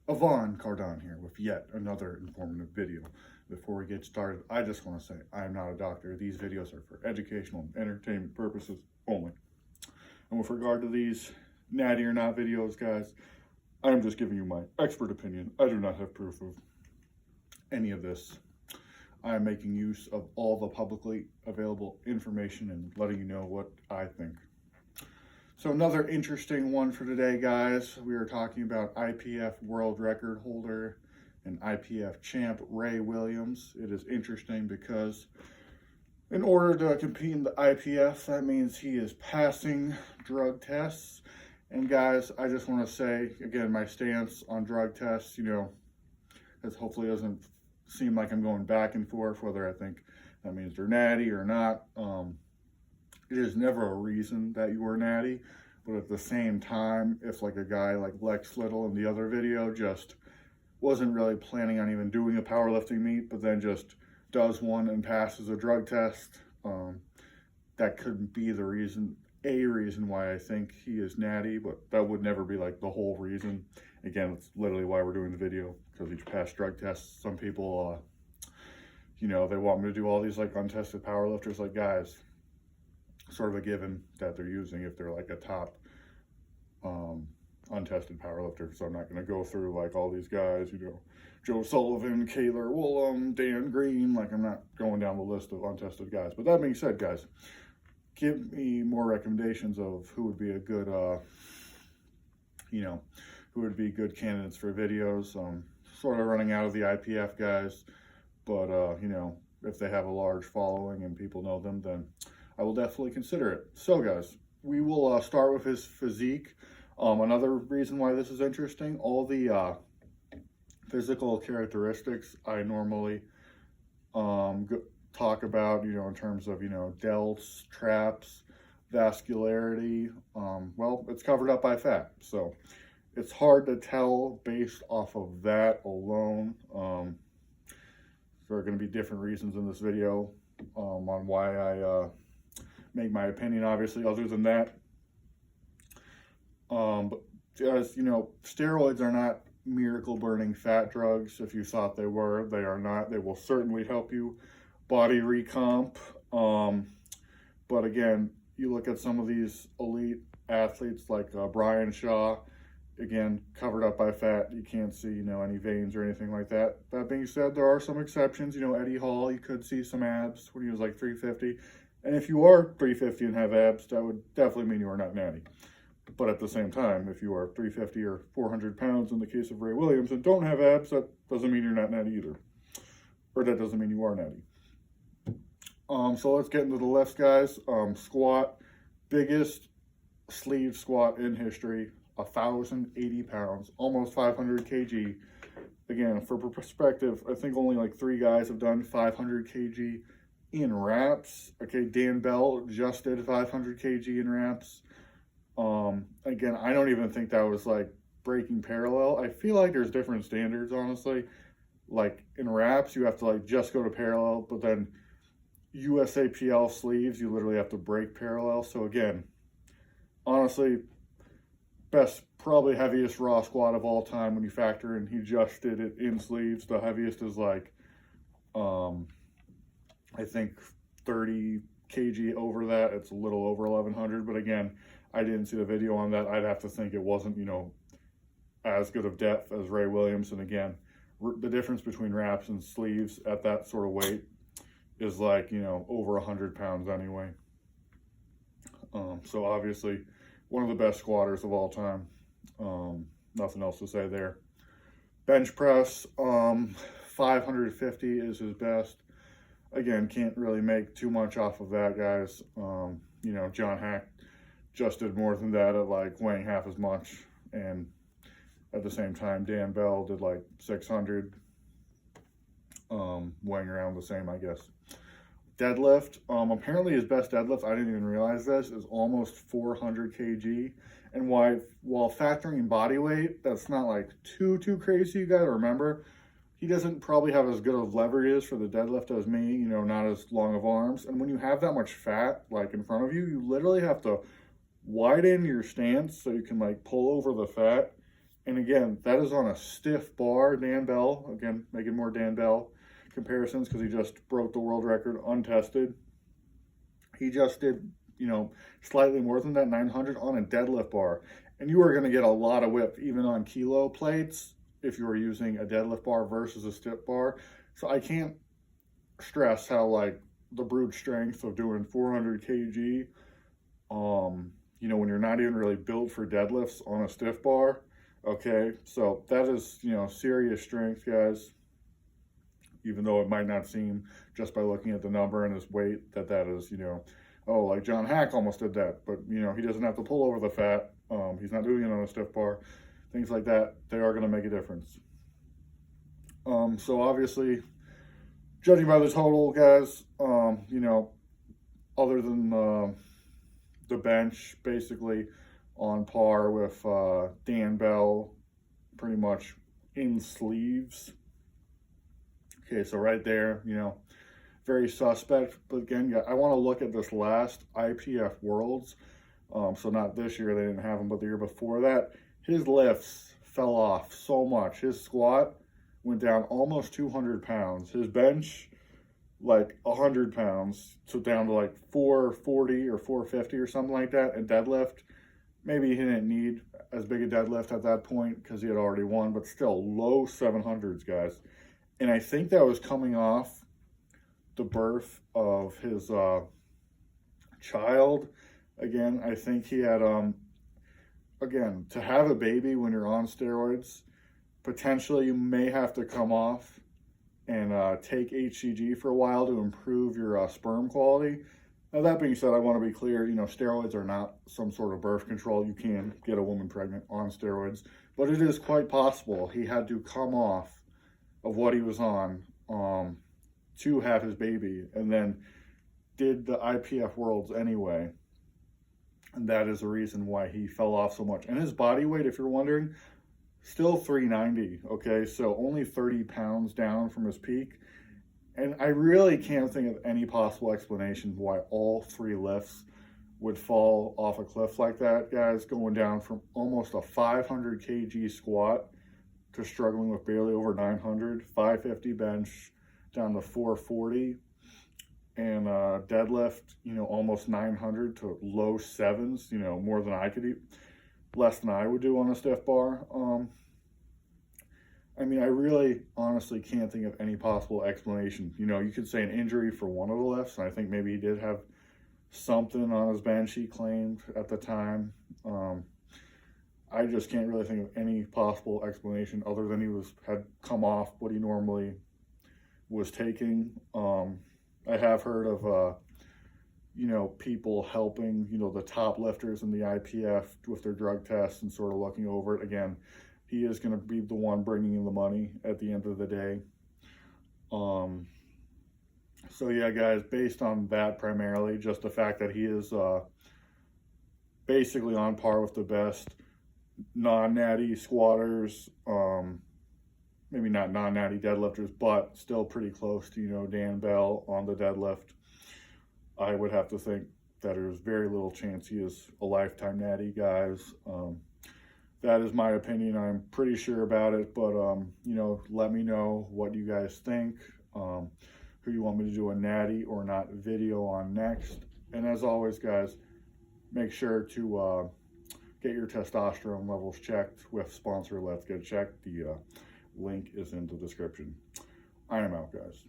Yvonne Cardon here with yet another informative video. Before we get started, I just want to say I am not a doctor. These videos are for educational and entertainment purposes only. And with regard to these natty or not videos, guys, I am just giving you my expert opinion. I do not have proof of any of this. I am making use of all the publicly available information and letting you know what I think. So another interesting one for today, guys. We are talking about IPF world record holder and IPF champ Ray Williams. It is interesting because in order to compete in the IPF, that means he is passing drug tests. And guys, I just want to say, again, my stance on drug tests, as hopefully doesn't seem like I'm going back and forth, whether I think that means they're natty or not. It is never a reason that you are natty, but at the same time, if like a guy like Lex Little in the other video just wasn't really planning on even doing a powerlifting meet, but then just does one and passes a drug test, that could be the reason, a reason why I think he is natty, but that would never be like the whole reason. Again, it's literally why we're doing the video, because he's passed drug tests. Some people, they want me to do all these like untested powerlifters, like guys, sort of a given that they're using if they're like a top untested powerlifter. So I'm not going to go through like all these guys, Joe Sullivan, Kaylor Woolham, Dan Green. Like, I'm not going down the list of untested guys. But that being said, guys, give me more recommendations of who would be a good, who would be good candidates for videos. Sort of running out of the IPF guys, but if they have a large following and people know them, then I will definitely consider it. So guys, we will start with his physique. Another reason why this is interesting, all the physical characteristics I normally talk about, in terms of, delts, traps, vascularity, well, it's covered up by fat. So it's hard to tell based off of that alone. There are going to be different reasons in this video on why I make my opinion, obviously, other than that. But as steroids are not miracle burning fat drugs. If you thought they were, they are not. They will certainly help you body recomp. But again, you look at some of these elite athletes like Brian Shaw, again, covered up by fat. You can't see, any veins or anything like that. That being said, there are some exceptions. Eddie Hall, you could see some abs when he was like 350. And if you are 350 and have abs, that would definitely mean you are not natty. But at the same time, if you are 350 or 400 pounds in the case of Ray Williams and don't have abs, that doesn't mean you're not natty either. Or that doesn't mean you are natty. So let's get into the lifts, guys. Squat, biggest sleeve squat in history, 1,080 pounds, almost 500 kg. Again, for perspective, I think only like 3 guys have done 500 kg in reps. Okay, Dan Bell just did 500 kg in reps. Again, I don't even think that was like breaking parallel. I feel like there's different standards, honestly. Like in reps, you have to like just go to parallel, but then USAPL sleeves, you literally have to break parallel. So again, honestly, best, probably heaviest raw squat of all time when you factor in he just did it in sleeves. The heaviest is like, I think 30 kg over that. It's a little over 1,100, but again, I didn't see the video on that. I'd have to think it wasn't, as good of depth as Ray Williams. And again, the difference between wraps and sleeves at that sort of weight is like, over 100 pounds anyway. So obviously one of the best squatters of all time. Nothing else to say there. Bench press, 550 is his best. Again, can't really make too much off of that, guys. John Hack just did more than that at like weighing half as much, and at the same time Dan Bell did like 600, weighing around the same, I guess. Deadlift, apparently his best deadlift, I didn't even realize this, is almost 400 kg. And while factoring body weight, that's not like too crazy. You gotta remember, he doesn't probably have as good of leverage for the deadlift as me, not as long of arms. And when you have that much fat like in front of you, you literally have to widen your stance so you can like pull over the fat And again, that is on a stiff bar. Dan Bell, again, making more Dan Bell comparisons because he just broke the world record untested. He just did, you know, slightly more than that, 900 on a deadlift bar. And you are going to get a lot of whip even on kilo plates if you are using a deadlift bar versus a stiff bar. So I can't stress how, like, the brute strength of doing 400 kg, you know, when you're not even really built for deadlifts on a stiff bar. Okay, so that is, you know, serious strength, guys. Even though it might not seem just by looking at the number and his weight that is, you know, oh, like John Hack almost did that. But, you know, he doesn't have to pull over the fat. He's not doing it on a stiff bar. Things like that, they are going to make a difference. So obviously, judging by the total, guys, you know, other than the bench, basically on par with Dan Bell, pretty much in sleeves. Okay, so right there, you know, very suspect. But again, I want to look at this last IPF Worlds. So not this year, they didn't have him, but the year before that. His lifts fell off so much. His squat went down almost 200 pounds. His bench, like 100 pounds, so down to like 440 or 450 or something like that. And deadlift, maybe he didn't need as big a deadlift at that point because he had already won, but still low 700s, guys. And I think that was coming off the birth of his child. Again, I think he had, again, to have a baby when you're on steroids, potentially you may have to come off and take HCG for a while to improve your sperm quality. Now, that being said, I want to be clear, you know, steroids are not some sort of birth control. You can get a woman pregnant on steroids, but it is quite possible he had to come off of what he was on to have his baby, and then did the IPF Worlds anyway. And that is the reason why he fell off so much. And his body weight, if you're wondering, still 390, okay? So only 30 pounds down from his peak. And I really can't think of any possible explanation why all three lifts would fall off a cliff like that, guys, going down from almost a 500 kg squat to struggling with barely over 900, 550 bench down to 440, and deadlift, you know, almost 900 to low sevens, you know, more than I could eat, less than I would do on a stiff bar. I mean, I really honestly can't think of any possible explanation. You know, you could say an injury for one of the lifts, and I think maybe he did have something on his bench he claimed at the time. I just can't really think of any possible explanation other than he had come off what he normally was taking. I have heard of, you know, people helping, you know, the top lifters in the IPF with their drug tests and sort of looking over it. Again, he is going to be the one bringing in the money at the end of the day. So yeah, guys, based on that primarily, just the fact that he is basically on par with the best non-natty squatters, maybe not non-natty deadlifters, but still pretty close to, you know, Dan Bell on the deadlift. I would have to think that there's very little chance he is a lifetime natty, guys. That is my opinion. I'm pretty sure about it, but you know, let me know what you guys think, who you want me to do a natty or not video on next. And as always, guys, make sure to get your testosterone levels checked with sponsor Let's Get Checked. The link is in the description. I am out, guys.